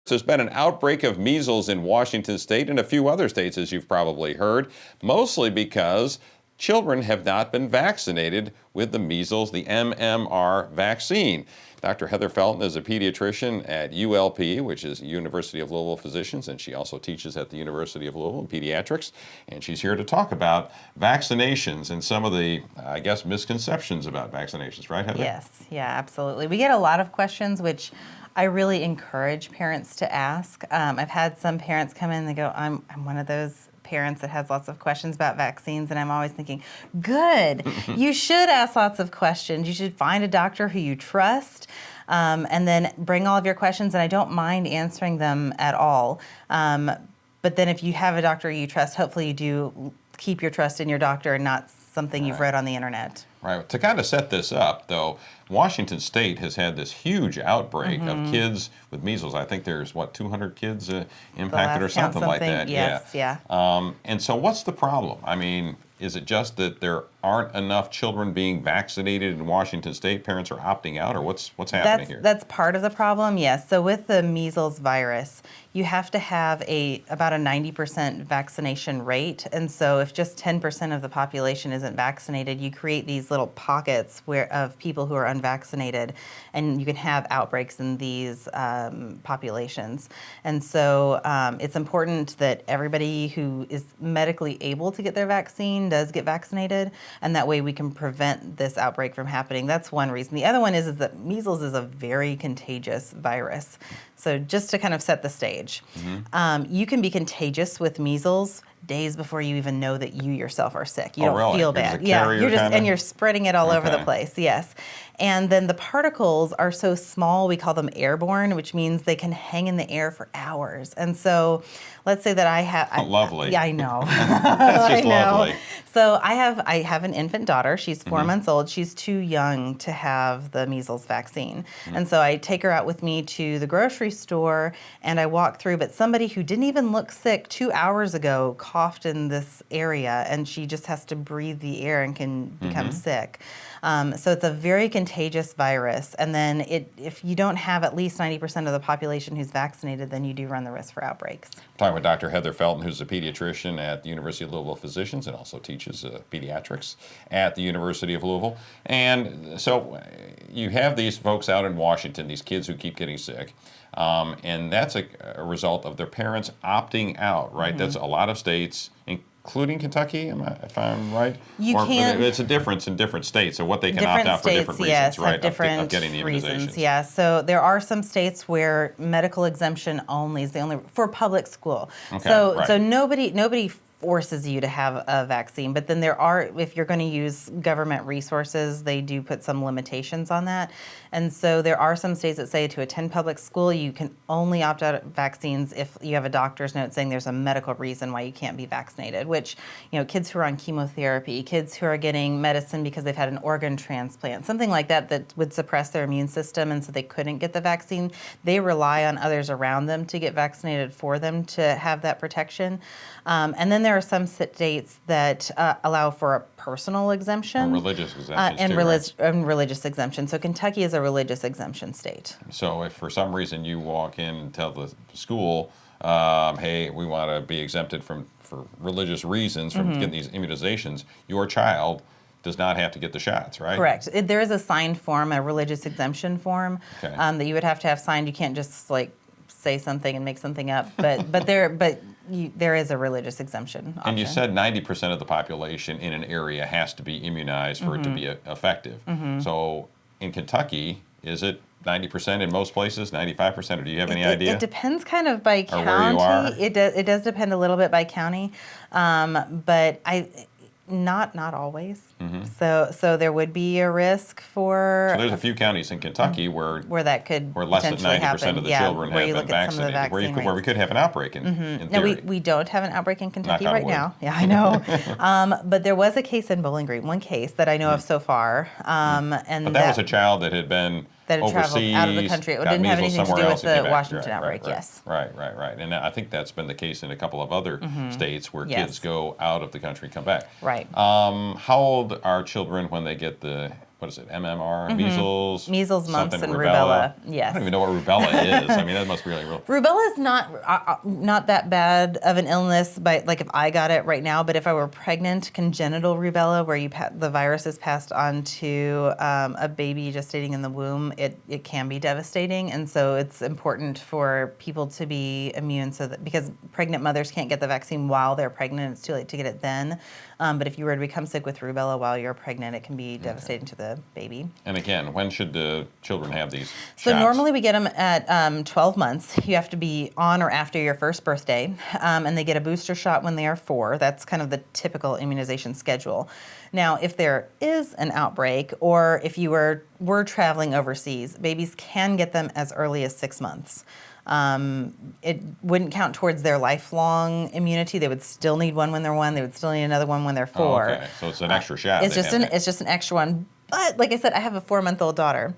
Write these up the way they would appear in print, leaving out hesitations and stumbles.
There's been an outbreak of measles in Washington state and a few other states, as you've probably heard, mostly because children have not been vaccinated with the measles, the MMR vaccine. Dr. Heather Felton is a pediatrician at ULP, which is University of Louisville Physicians, and she also teaches at the University of Louisville in pediatrics. And she's here to talk about vaccinations and some of the, I guess, misconceptions about vaccinations, right, Heather? Yes, yeah, absolutely. We get a lot of questions, which I really encourage parents to ask. I've had some parents come in and they go, I'm one of those parents that has lots of questions about vaccines, and I'm always thinking, good, you should ask lots of questions. You should find a doctor who you trust, and then bring all of your questions, and I don't mind answering them at all. But then if you have a doctor you trust, hopefully you do keep your trust in your doctor and not something you've read on the internet. Right. To kind of set this up, though, Washington State has had this huge outbreak of kids with measles. I think there's, 200 kids impacted or something like that. Yes, yeah. And so what's the problem? I mean, is it just that there aren't enough children being vaccinated in Washington State? Parents are opting out, or what's happening here? That's part of the problem, yes. So with the measles virus, you have to have about a 90% vaccination rate. And so if just 10% of the population isn't vaccinated, you create these little pockets of people who are unvaccinated, and you can have outbreaks in these populations. And so it's important that everybody who is medically able to get their vaccine does get vaccinated, and that way we can prevent this outbreak from happening. That's one reason. The other one is that measles is a very contagious virus. So just to kind of set the stage, you can be contagious with measles days before you even know that you yourself are sick. You don't feel bad. Yeah, you're spreading it all over the place. Yes. And then the particles are so small, we call them airborne, which means they can hang in the air for hours. And so let's say that I have... Lovely. Yeah, I know. That's just lovely. So I have an infant daughter. She's 4 months old. She's too young to have the measles vaccine. And so I take her out with me to the grocery store, and I walk through, but somebody who didn't even look sick 2 hours ago coughed in this area, and she just has to breathe the air and can become sick. So it's a very contagious virus. And then if you don't have at least 90% of the population who's vaccinated, then you do run the risk for outbreaks. I'm talking with Dr. Heather Felton, who's a pediatrician at the University of Louisville Physicians and also teaches pediatrics at the University of Louisville. And so you have these folks out in Washington, these kids who keep getting sick. And that's a result of their parents opting out, right? That's a lot of states, including Kentucky, if I'm right? It's a difference in different states, so what they can opt out for different reasons, right? Of getting the immunizations. Yeah, so there are some states where medical exemption only is the only, for public school. Okay, so nobody forces you to have a vaccine, but then there are, if you're going to use government resources, they do put some limitations on that. And so there are some states that say to attend public school, you can only opt out of vaccines if you have a doctor's note saying there's a medical reason why you can't be vaccinated, which, kids who are on chemotherapy, kids who are getting medicine because they've had an organ transplant, something like that would suppress their immune system, and so they couldn't get the vaccine. They rely on others around them to get vaccinated for them to have that protection. And then there are some states that allow for a personal exemption. Religious exemptions and religious exemption. So Kentucky is a religious exemption state. So if for some reason you walk in and tell the school, hey, we want to be exempted for religious reasons from getting these immunizations, your child does not have to get the shots, right? Correct. There is a signed form, a religious exemption form, that you would have to have signed. You can't just say something and make something up, but there is a religious exemption option. And you said 90% of the population in an area has to be immunized for it to be effective. So in Kentucky, is it 90% in most places, 95%, or do you have any idea? It depends kind of by county. Or where you are? It does depend a little bit by county, but not always. So there would be a risk for... So there's a few counties in Kentucky where that could less than 90% of the children have been vaccinated, where we could have an outbreak in theory. No, we don't have an outbreak in Kentucky right now. Yeah, I know. But there was a case in Bowling Green, one case that I know of so far. But that was a child that had been overseas, out of the country. It didn't have anything to do with the Washington outbreak, yes. Right. And I think that's been the case in a couple of other states where kids go out of the country and come back. Right. How old are children when they get the what is it, MMR, measles, Measles, mumps, something, and rubella. I Yes. don't even know what rubella is. I mean, that must be really real. Rubella is not that bad of an illness, but like if I got it right now. But if I were pregnant, congenital rubella, where the virus is passed on to a baby gestating in the womb, it can be devastating, and so it's important for people to be immune, so that because pregnant mothers can't get the vaccine while they're pregnant, it's too late to get it then. But if you were to become sick with rubella while you're pregnant, it can be devastating to the baby. And again, when should the children have these So shots? normally we get them at 12 months. You have to be on or after your first birthday, and they get a booster shot when they are 4. That's kind of the typical immunization schedule. Now, if there is an outbreak, or if you were traveling overseas, babies can get them as early as 6 months. It wouldn't count towards their lifelong immunity. They would still need one when they're 1. They would still need another one when they're 4. Oh, okay, so it's an extra shot. It's just an extra one. But like I said, I have a 4-month-old daughter.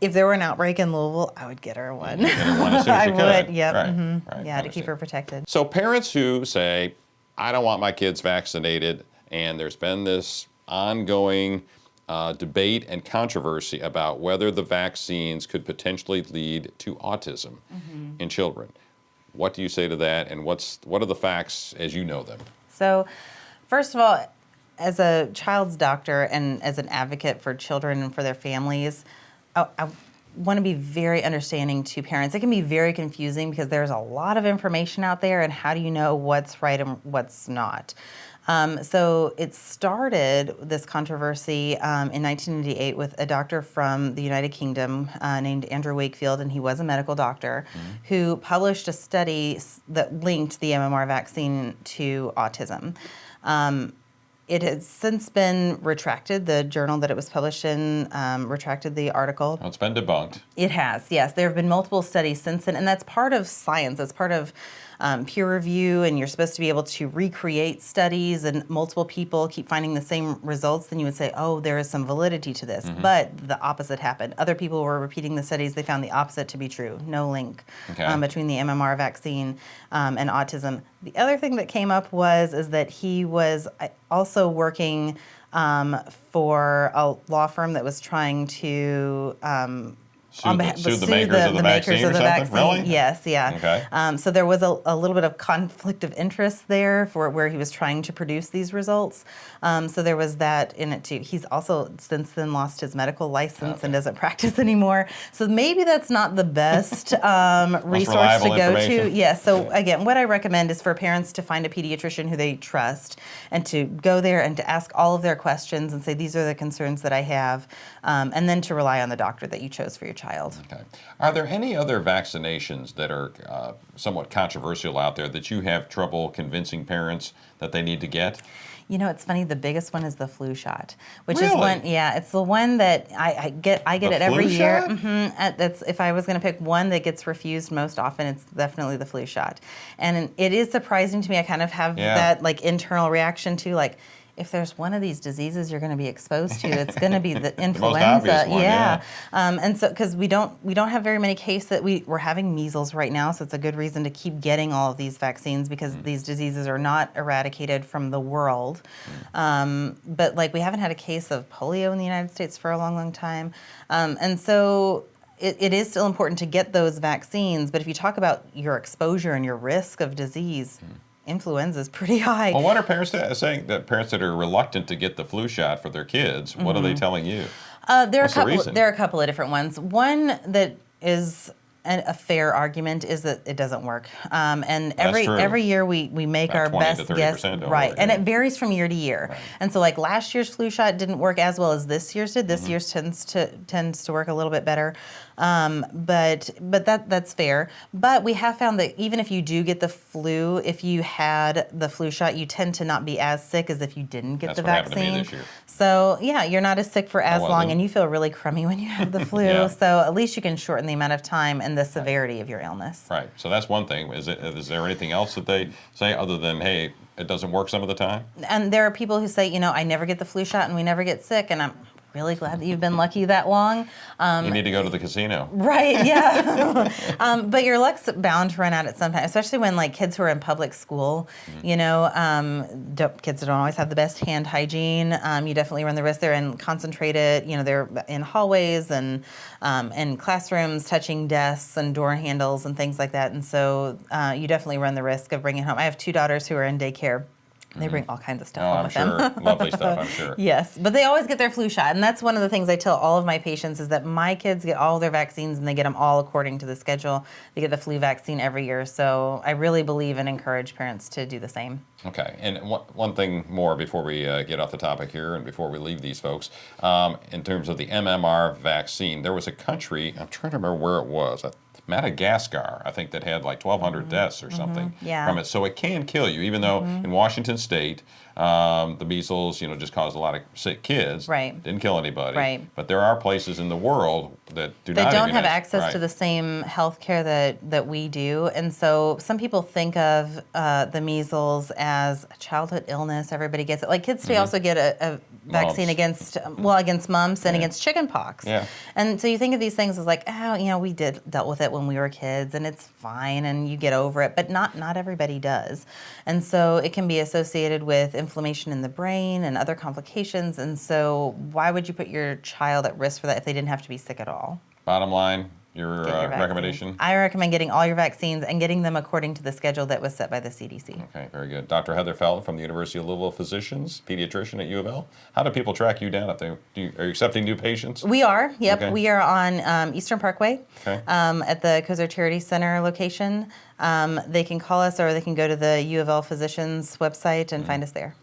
If there were an outbreak in Louisville, I would get her one. Get her one as soon as you I could. would. Yep. Right, Yeah, to keep her protected. So parents who say, I don't want my kids vaccinated, and there's been this ongoing debate and controversy about whether the vaccines could potentially lead to autism in children. What do you say to that, and what are the facts as you know them? So, first of all, as a child's doctor and as an advocate for children and for their families, I want to be very understanding to parents. It can be very confusing because there's a lot of information out there, and how do you know what's right and what's not? So it started, this controversy, in 1998 with a doctor from the United Kingdom named Andrew Wakefield, and he was a medical doctor, who published a study that linked the MMR vaccine to autism. It has since been retracted. The journal that it was published in retracted the article. Well, it's been debunked. It has, yes. There have been multiple studies since then, and that's part of science. That's part of peer review, and you're supposed to be able to recreate studies, and multiple people keep finding the same results. Then you would say, oh, there is some validity to this. But the opposite happened. Other people were repeating the studies. They found the opposite to be true. No link between the MMR vaccine and autism. The other thing that came up is that he was also working for a law firm that was trying to Sue the makers of the vaccine or something? Really? Yes, yeah. Okay. So there was a little bit of conflict of interest there for where he was trying to produce these results. So there was that in it too. He's also since then lost his medical license and doesn't practice anymore. So maybe that's not the best resource to go to. Yeah, so again, what I recommend is for parents to find a pediatrician who they trust and to go there and to ask all of their questions and say, these are the concerns that I have, and then to rely on the doctor that you chose for your child. Okay. Are there any other vaccinations that are somewhat controversial out there that you have trouble convincing parents that they need to get? You know, it's funny. The biggest one is the flu shot, which Really? is one. Yeah, it's the one that I get. I get The it every flu year. shot? That's if I was going to pick one that gets refused most often, it's definitely the flu shot. And it is surprising to me. I kind of have that like internal reaction to like, if there's one of these diseases you're going to be exposed to, it's going to be the influenza. obvious one, yeah. And so because we don't have very many cases that we're having measles right now, so it's a good reason to keep getting all of these vaccines because these diseases are not eradicated from the world. But like we haven't had a case of polio in the United States for a long, long time, and so. It is still important to get those vaccines, but if you talk about your exposure and your risk of disease, influenza is pretty high. Well, what are parents saying? That parents that are reluctant to get the flu shot for their kids, what are they telling you? There What's the reason? are a couple of different ones. One that is a fair argument is that it doesn't work. And every year we make About our 20 to best 30% guess. don't Right. work, And yeah. it varies from year to year. Right. And so like last year's flu shot didn't work as well as this year's did. This year's tends to work a little bit better. But that's fair. But we have found that even if you do get the flu, if you had the flu shot, you tend to not be as sick as if you didn't get the That's what vaccine. happened to me this year. So yeah, you're not as sick for as long, wasn't. and you feel really crummy when you have the flu. Yeah. So at least you can shorten the amount of time and the severity of your illness. Right. So that's one thing. Is there anything else that they say other than, hey, it doesn't work some of the time? And there are people who say, I never get the flu shot and we never get sick, and really glad that you've been lucky that long. You need to go to the casino. Right, yeah. But your luck's bound to run out at some time, especially when like kids who are in public school, you know, kids don't always have the best hand hygiene. You definitely run the risk. They're in concentrated, you know, they're in hallways and in classrooms, touching desks and door handles and things like that. And so you definitely run the risk of bringing home. I have 2 daughters who are in daycare. They bring all kinds of stuff home with them. I'm sure. Lovely stuff, I'm sure. Yes, but they always get their flu shot. And that's one of the things I tell all of my patients is that my kids get all their vaccines and they get them all according to the schedule. They get the flu vaccine every year. So I really believe and encourage parents to do the same. Okay, and one thing more before we get off the topic here and before we leave these folks, in terms of the MMR vaccine, there was a country, I'm trying to remember where it was, Madagascar, I think, that had like 1,200 deaths or something from it. So it can kill you, even though in Washington State, the measles, you know, just caused a lot of sick kids. Right. Didn't kill anybody. Right. But there are places in the world that do not They don't immunize. have access to the same health care that we do. And so some people think of the measles as a childhood illness. Everybody gets it. Like kids today also get a vaccine Mumps. against mumps and against chicken pox. Yeah. And so you think of these things as like, oh, you know, we dealt with it when we were kids and it's fine and you get over it, but not everybody does. And so it can be associated with inflammation in the brain and other complications. And so why would you put your child at risk for that if they didn't have to be sick at all? Bottom line, your Get your vaccine. recommendation? I recommend getting all your vaccines and getting them according to the schedule that was set by the CDC. Okay, very good. Dr. Heather Felton from the University of Louisville Physicians, pediatrician at U of L. How do people track you down? Are you accepting new patients? We are, yep. Okay. We are on Eastern Parkway Okay. at the Kozer Charity Center location. They can call us or they can go to the U of L Physicians website and find us there.